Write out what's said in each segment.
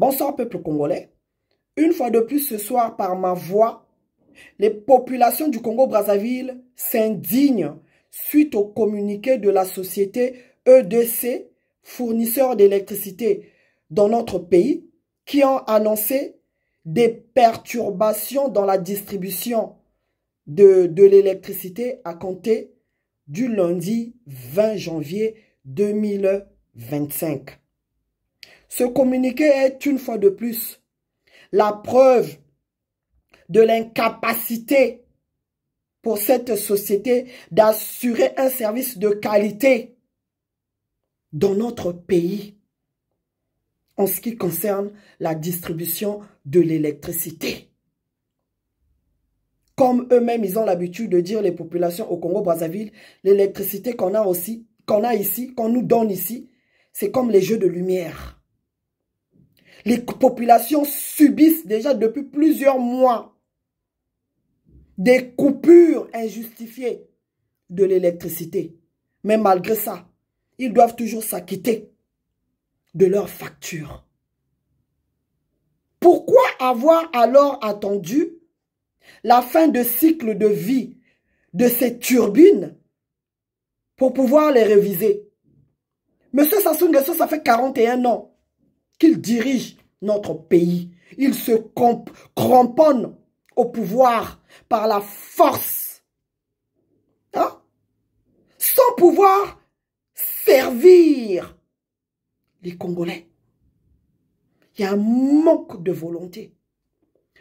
Bonsoir peuple congolais. Une fois de plus ce soir par ma voix, les populations du Congo-Brazzaville s'indignent suite au communiqué de la société EDC, fournisseur d'électricité dans notre pays, qui ont annoncé des perturbations dans la distribution de l'électricité à compter du lundi 20 janvier 2025. Ce communiqué est une fois de plus la preuve de l'incapacité pour cette société d'assurer un service de qualité dans notre pays en ce qui concerne la distribution de l'électricité. Comme eux-mêmes, ils ont l'habitude de dire les populations au Congo-Brazzaville, l'électricité qu'on a ici, qu'on nous donne ici, c'est comme les jeux de lumière. Les populations subissent déjà depuis plusieurs mois des coupures injustifiées de l'électricité. Mais malgré ça, ils doivent toujours s'acquitter de leurs factures. Pourquoi avoir alors attendu la fin de cycle de vie de ces turbines pour pouvoir les réviser? Monsieur Sassou Nguesso, ça fait 41 ans qu'il dirige notre pays. Il se cramponne au pouvoir par la force, hein? Sans pouvoir servir les Congolais. Il y a un manque de volonté.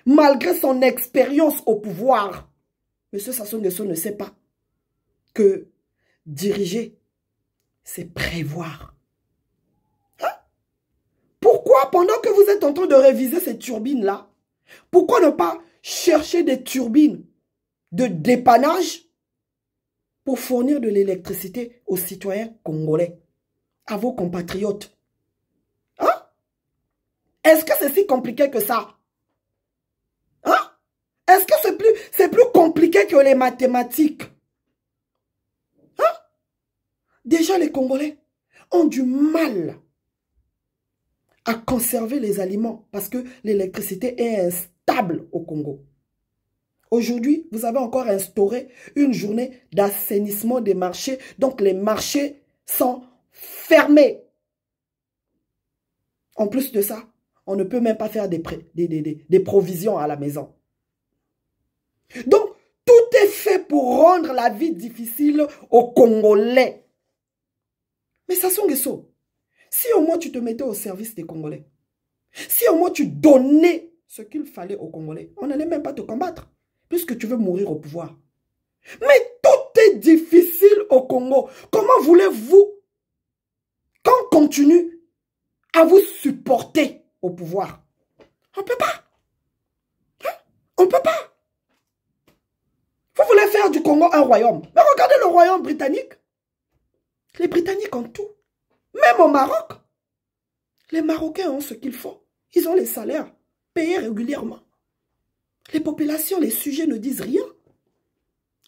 Malgré son expérience au pouvoir, M. Sassou Nguesso ne sait pas que diriger, c'est prévoir. Hein? Pourquoi, pendant que vous êtes en train de réviser ces turbines-là, pourquoi ne pas chercher des turbines de dépannage pour fournir de l'électricité aux citoyens congolais, à vos compatriotes? Hein? Est-ce que c'est si compliqué que ça? Hein? Est-ce que c'est plus compliqué que les mathématiques? Hein? Déjà, les Congolais ont du mal à conserver les aliments parce que l'électricité est instable au Congo. Aujourd'hui, vous avez encore instauré une journée d'assainissement des marchés. Donc, les marchés sont fermés. En plus de ça, on ne peut même pas faire des provisions à la maison. Donc, tout est fait pour rendre la vie difficile aux Congolais. Mais Sassou Nguesso, si au moins tu te mettais au service des Congolais, si au moins tu donnais ce qu'il fallait aux Congolais, on n'allait même pas te combattre, puisque tu veux mourir au pouvoir. Mais tout est difficile au Congo. Comment voulez-vous qu'on continue à vous supporter au pouvoir? On ne peut pas. Hein? On ne peut pas. Vous voulez faire du Congo un royaume. Mais regardez le royaume britannique. Les Britanniques ont tout. Même au Maroc. Les Marocains ont ce qu'il faut. Ils ont les salaires payés régulièrement. Les populations, les sujets ne disent rien.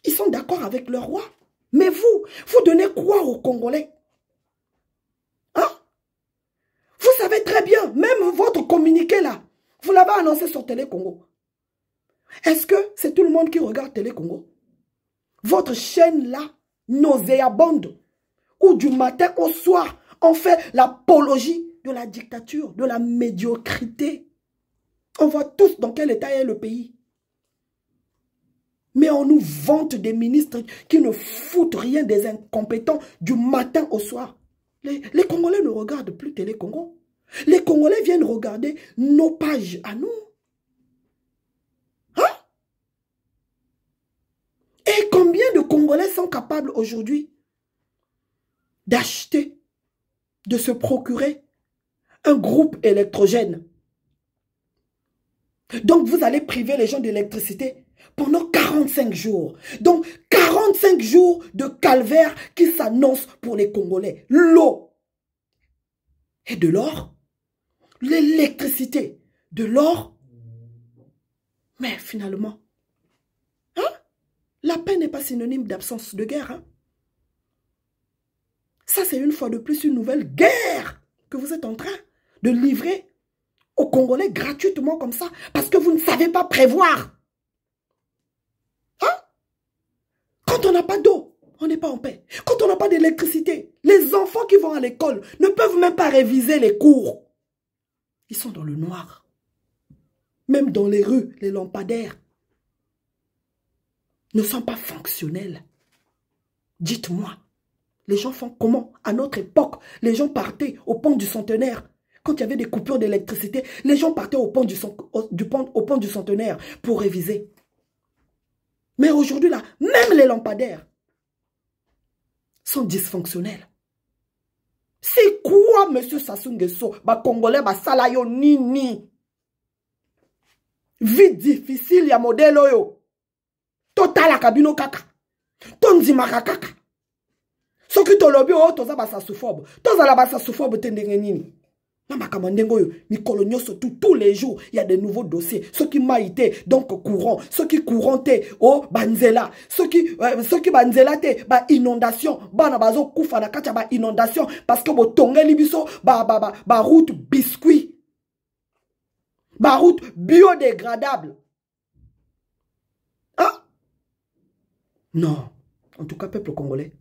Ils sont d'accord avec leur roi. Mais vous donnez quoi aux Congolais? Hein? Vous savez très bien, même votre communiqué là, vous l'avez annoncé sur Télé Congo. Est-ce que c'est tout le monde qui regarde Télé Congo? Votre chaîne là, nauséabonde, où du matin au soir, on fait l'apologie de la dictature, de la médiocrité. On voit tous dans quel état est le pays. Mais on nous vante des ministres qui ne foutent rien, des incompétents du matin au soir. Les Congolais ne regardent plus Télé Congo. Les Congolais viennent regarder nos pages à nous. Hein? Et combien de Congolais sont capables aujourd'hui d'acheter, de se procurer un groupe électrogène? Donc vous allez priver les gens d'électricité pendant 45 jours. Donc 45 jours de calvaire qui s'annoncent pour les Congolais. L'eau et de l'or. L'électricité, de l'or. Mais finalement, hein? La paix n'est pas synonyme d'absence de guerre. Hein? Ça, c'est une fois de plus une nouvelle guerre que vous êtes en train de livrer aux Congolais gratuitement comme ça, parce que vous ne savez pas prévoir. Hein? Quand on n'a pas d'eau, on n'est pas en paix. Quand on n'a pas d'électricité, les enfants qui vont à l'école ne peuvent même pas réviser les cours. Ils sont dans le noir. Même dans les rues, les lampadaires ne sont pas fonctionnels. Dites-moi, les gens font comment? À notre époque, les gens partaient au pont du Centenaire. Quand il y avait des coupures d'électricité, les gens partaient au pont du Centenaire pour réviser. Mais aujourd'hui, là, même les lampadaires sont dysfonctionnels. C'est quoi, monsieur Sassou Nguesso? Congolais, salayo nini. Vie difficile, ya modèle yo. Total la kabino kaka. Tonzima kaka. Ce qui te lobby, toza basasophobe. Toza la basasophobe tendenge nini. Tous les jours, il y a des nouveaux dossiers. Ceux qui maïté, donc courant. Ceux qui courantaient, oh, banzela. Ceux qui banzela, inondation. Banabazo koufana kacha ba inondation. Parce que bo tongue libiso, route biscuit. Route biodégradable. Hein? Non. En tout cas, peuple congolais.